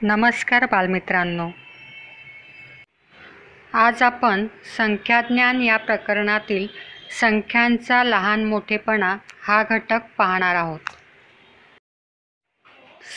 नमस्कार बालमित्रांनो, आज आपण संख्याज्ञान या प्रकरणातील संख्यांचा लहान मोठेपणा हा घटक पाहणार आहोत।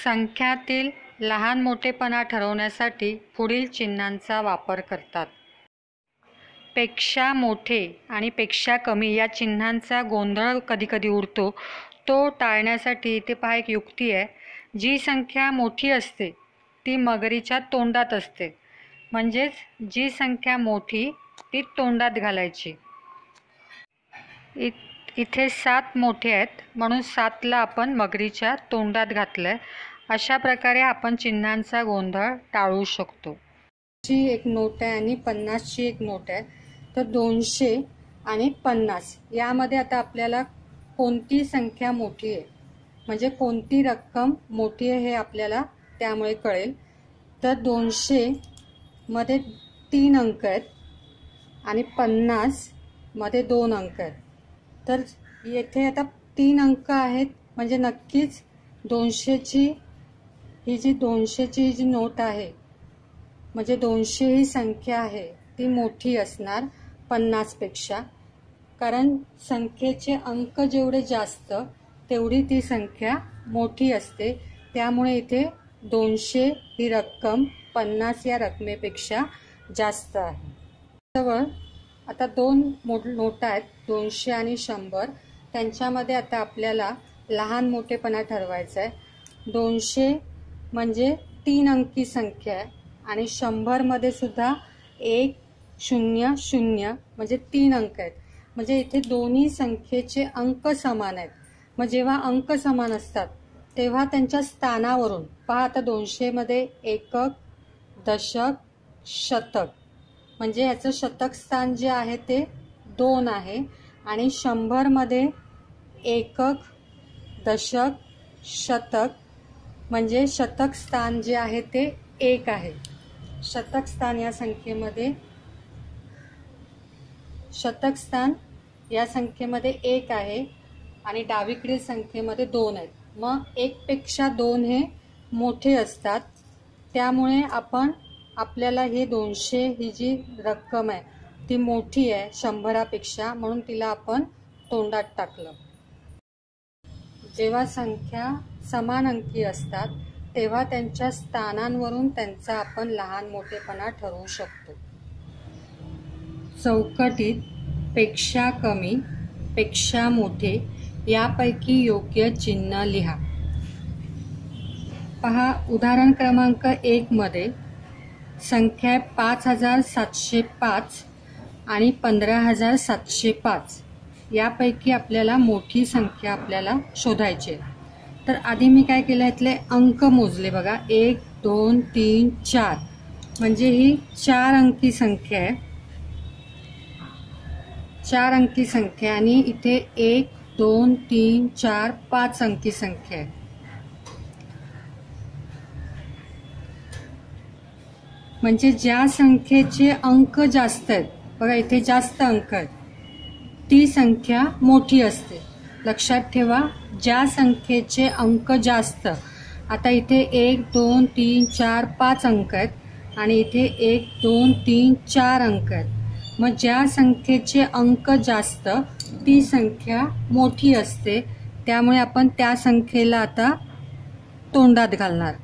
संख्यातील लहान मोठेपणा ठरवण्यासाठी पुढील चिन्हांचा वापर करतात। पेक्षा मोठे आणि पेक्षा कमी या चिन्हांचा गोंधळ कधीकधी उडतो, तो टाळण्यासाठी इथे पहा एक युक्ती आहे। जी संख्या मोठी असते ती मगरीच्या तोंडात असते, म्हणजेच जी संख्या मोठी ती तोंडात घालायची। इथे 7 मोठे आहेत म्हणून 7ला आपण मगरीच्या तोंडात घातलंय। अशा प्रकारे आपण चिन्हांचा गोंधळ टाळू शकतो। ची एक नोट आहे आणि 50ची एक नोट आहे, तर 200 आणि 50 यामध्ये आता आपल्याला कोणती संख्या मोठी आहे म्हणजे कोणती रक्कम मोठी आहे हे आपल्याला त्यामुळे कळेल। तर 200 मध्ये 3 अंक आहेत आणि 50 मध्ये 2 अंक आहेत। तर येथे आता 3 अंक आहेत म्हणजे नक्कीच 200ची जी नोट आहे म्हणजे 200 ही संख्या आहे ती मोठी असणार 50 पेक्षा, कारण संख्येचे अंक जेवढे जास्त तेवढी ती संख्या मोठी असते। त्यामुळे इथे 200 ही रक्कम 50 या रकमेपेक्षा जास्त आहे। जवळ आता 2 नोटा आहेत 200 आणि 100, त्यांच्यामध्ये आता आपल्याला लहान मोठेपणा ठरवायचा आहे। 200 म्हणजे 3 अंकी संख्या आहे आणि 100 मध्ये सुद्धा 100 म्हणजे 3 अंक आहेत, म्हणजे इथे दोन्ही संख्येचे अंक समान आहेत। मग जेव्हा अंक समान असतात तेव्हा त्यांच्या स्थानावरून पहा, आता 200 मध्ये एकक, दशक, शतक म्हणजे याचं शतक स्थान जे आहे ते 2 आहे आणि 100 मध्ये एकक, दशक, शतक म्हणजे शतक स्थान जे आहे ते 1 आहे। शतक स्थान या संख्येमध्ये 1 आहे आणि डावीकडील संख्येमध्ये 2 आहेत। मग 1 पेक्षा 2 हे मोठे असतात, त्यामुळे आपल्याला हे 200 ही जी रक्कम आहे ती मोठी आहे 100 पेक्षा, म्हणून तिला आपण तोंडात टाकलं। जेव्हा संख्या समान अंकी असतात तेव्हा त्यांच्या स्थानांवरून त्यांचा आपण लहान मोठेपणा ठरवू शकतो। चौकटीत पेक्षा कमी, पेक्षा मोठे यापैकी योग्य चिन्ह लिहा। पहा, उदाहरण क्रमांक 1 मध्ये संख्या 5705 आणि 15705 यापैकी आपल्याला मोठी संख्या आपल्याला शोधायची आहे। तर आधी मी काय केलं, इथले अंक मोजले बघा, 1 2 3 4 म्हणजे ही 4 अंकी संख्या आहे। 4 अंकी संख्या आणि इथे 1 2 3 4 5 अंकी संख्या आहे। म्हणजे ज्या संख्येचे अंक जास्त आहेत बघा, इथे जास्त अंक आहेत ती संख्या मोठी असते। लक्षात ठेवा, ज्या संख्येचे अंक जास्त, आता इथे 1 2 3 4 5 अंक आहेत आणि इथे 1 2 3 4 अंक आहेत। मग ज्या संख्येचे अंक जास्त ती संख्या मोठी असते, त्यामुळे आपण त्या संख्येला आता तोंडात घालणार।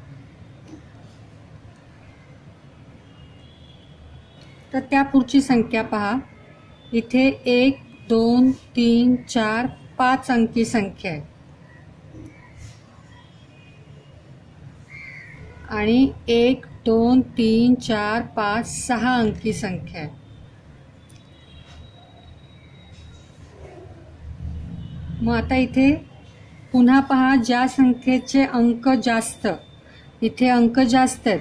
तर त्या पुढची संख्या पहा, इथे 1 2 3 4 5 अंकी संख्या आहे आणि 1 2 3 4 5 6 अंकी संख्या आहे। मग आता इथे पुन्हा पहा, ज्या संख्येचे अंक जास्त, इथे अंक जास्त आहेत,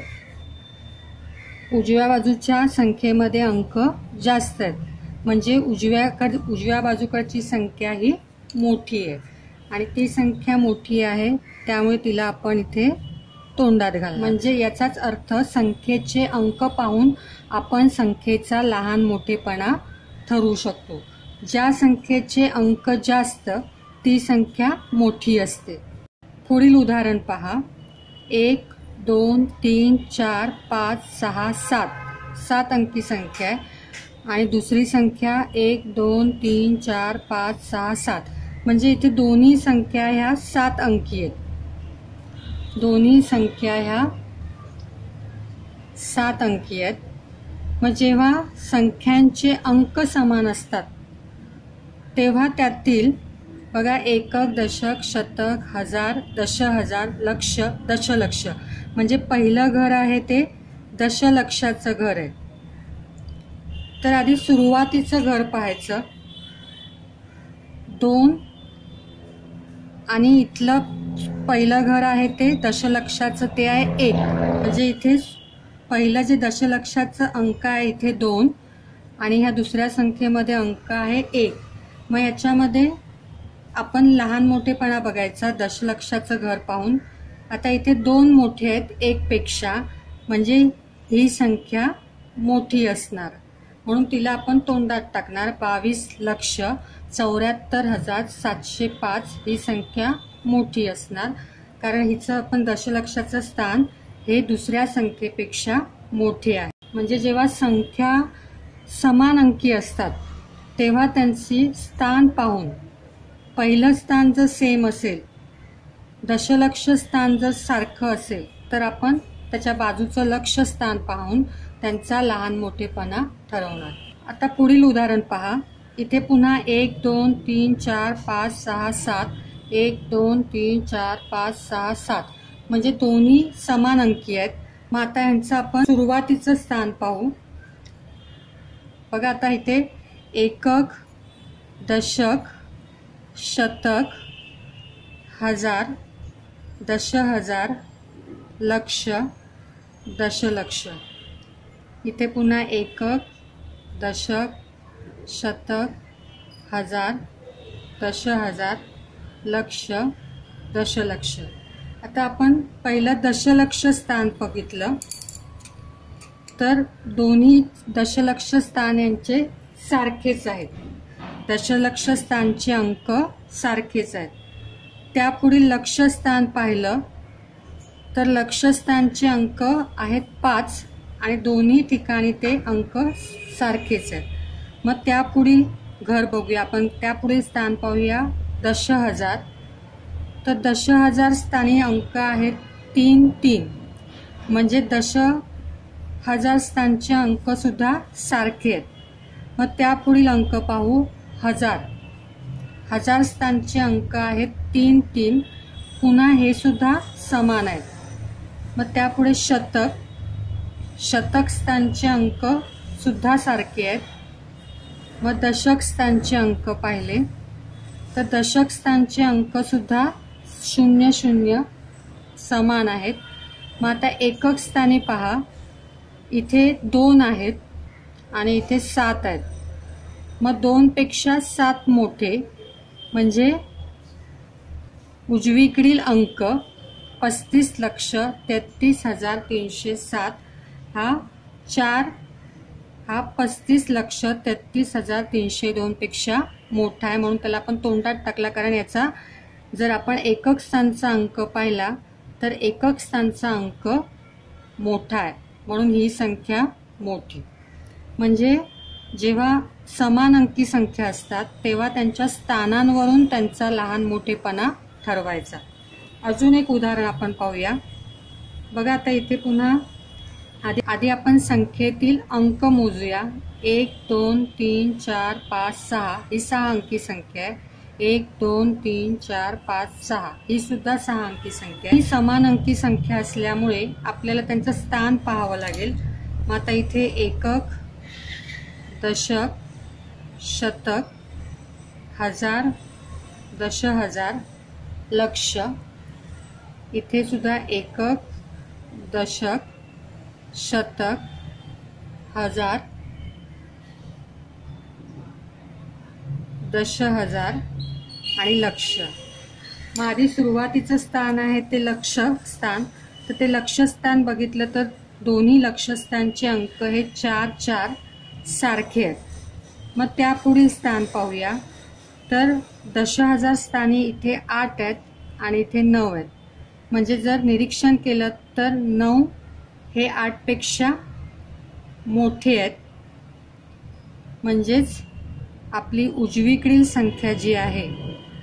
उजव्या बाजूच्या संख्येमध्ये अंक जास्त आहेत, म्हणजे उजव्या बाजूकडची संख्या ही मोठी आहे आणि ती संख्या मोठी आहे त्यामुळे तिला आपण इथे तोंडात घालू। म्हणजे याचाच अर्थ संख्येचे अंक पाहून आपण संख्येचा लहान मोठेपणा ठरवू शकतो। ज्या संख्येचे अंक जास्त ती संख्या मोठी असते। पुढील उदाहरण पहा, 1 2 3 4 5 6 7 7 अंकी संख्या आहे आणि दुसरी संख्या 1 2 3 4 5 6 7 म्हणजे इथे दोन्ही संख्या ह्या 7 अंकी आहेत। दोन्ही संख्या ह्या 7 अंकी आहेत। मग जेव्हा संख्यांचे अंक समान असतात तेव्हा त्यातील बघा एकक, दशक, शतक, हजार, दशहजार, लक्ष, दशलक्ष म्हणजे पहिलं घर आहे ते दशलक्षाचं घर आहे। तर आधी सुरुवातीचं घर पाहायचं 2 आणि इथलं पहिलं घर आहे ते दशलक्षाचं ते आहे 1 म्हणजे इथे पहिलं जे दशलक्षाचं अंक आहे इथे 2 आणि ह्या दुसऱ्या संख्येमध्ये अंक आहे 1। मग याच्यामध्ये आपण लहान मोठेपणा बघायचा दशलक्षाचं घर पाहून। आता इथे 2 मोठे आहेत 1 पेक्षा म्हणजे ही संख्या मोठी असणार म्हणून तिला आपण तोंडात टाकणार। 22,74,705 ही संख्या मोठी असणार कारण हिचं आपण दशलक्षाचं स्थान हे दुसऱ्या संख्येपेक्षा मोठे आहे। म्हणजे जेव्हा संख्या समान अंकी असतात तेव्हा त्यांची स्थान पाहून पहिलं स्थान जर सेम असेल, दशलक्ष स्थान जर सारखं असेल तर आपण त्याच्या बाजूचं लक्ष स्थान पाहून त्यांचा लहान मोठेपणा ठरवणार। आता पुढील उदाहरण पहा। इथे पुन्हा 1 2 3 4 5 6 7 1 2 3 4 5 6 7 म्हणजे दोन्ही समान अंकी आहेत। मग आता यांचं आपण सुरुवातीचं स्थान पाहू। बघा आता इथे एकक, दशक, शतक, हजार, दशहजार, लक्ष, दशलक्ष। इथे पुन्हा एकक, दशक, शतक, हजार, दशहजार, लक्ष, दशलक्ष। आता आपण पहिलं दशलक्ष स्थान बघितलं तर दोन्ही दशलक्ष स्थान यांचे सारखेच आहेत। दशलक्ष स्थानचे अंक सारखेच आहेत। त्यापुढील लक्ष स्थान पाहिलं तर लक्ष स्थानचे अंक आहेत 5 आणि दोन्ही ठिकाणी ते अंक सारखेच आहेत। मग त्यापुढील घर बघूया आपण। त्यापुढील स्थान पाहूया दशहजार। तर दशहजार स्थानी अंक आहेत 3 3 म्हणजे दशहजार स्थानचे अंक सुद्धा सारखे आहेत। मग त्यापुढील अंक पाहू हजार। हजार स्थानचे अंक आहेत 3 3 पुन्हा हे सुद्धा समान आहेत। मग त्यापुढे शतक। शतक स्थानचे अंक सुद्धा सारखे आहेत। मग दशक स्थानचे अंक पाहिले तर दशक स्थानचे अंक सुद्धा 0 0 समान आहेत। मग आता एकक स्थानी पहा इथे 2 आहेत आणि इथे 7 आहेत। मग 2 पेक्षा 7 मोठे म्हणजे उजवीकडील अंक 35,33,307 हा 35,33,302 पेक्षा मोठा आहे म्हणून त्याला आपण तोंडात टाकला कारण याचा जर आपण एकक स्थानचा अंक पाहिला तर एकक स्थानचा अंक मोठा आहे म्हणून ही संख्या मोठी। म्हणजे जेव्हा समान अंकी संख्या असतात तेव्हा त्यांच्या स्थानांवरून त्यांचा लहान मोठेपणा ठरवायचा। अजून एक उदाहरण आपण पाहूया। बघा आता इथे पुन्हा आधी आपण संख्येतील अंक मोजूया। 1 2 3 4 5 6 ही 6 अंकी संख्या आहे। 1 2 3 4 5 6 ही सुद्धा 6 अंकी संख्या आहे। ही समान अंकी संख्या असल्यामुळे आपल्याला त्यांचं स्थान पाहावं लागेल। मग आता इथे एकक, दशक, शतक, हजार, दशहजार, लक्ष। इथे सुद्धा एकक, दशक, शतक, हजार, दशहजार आणि लक्ष। मग आधी सुरुवातीचं स्थान आहे ते लक्ष स्थान। तर ते लक्ष स्थान बघितलं तर दोन्ही लक्षस्थानचे अंक हे 4 4 सारखे आहेत। मग त्यापुढील स्थान पाहूया तर दशहजार स्थानी इथे 8 आहेत आणि इथे 9 आहेत। म्हणजे जर निरीक्षण केलं तर 9 हे 8 पेक्षा मोठे आहेत, म्हणजेच आपली उजवीकडील संख्या जी आहे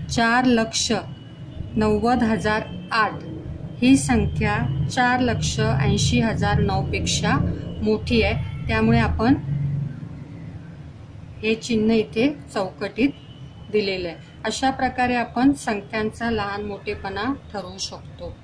4,90,008 ही संख्या 4,80,009 पेक्षा मोठी आहे। त्यामुळे आपण हे चिन्ह इथे चौकटीत दिलेले आहे। अशा प्रकारे आपण संख्यांचा लहान मोठेपणा ठरवू शकतो।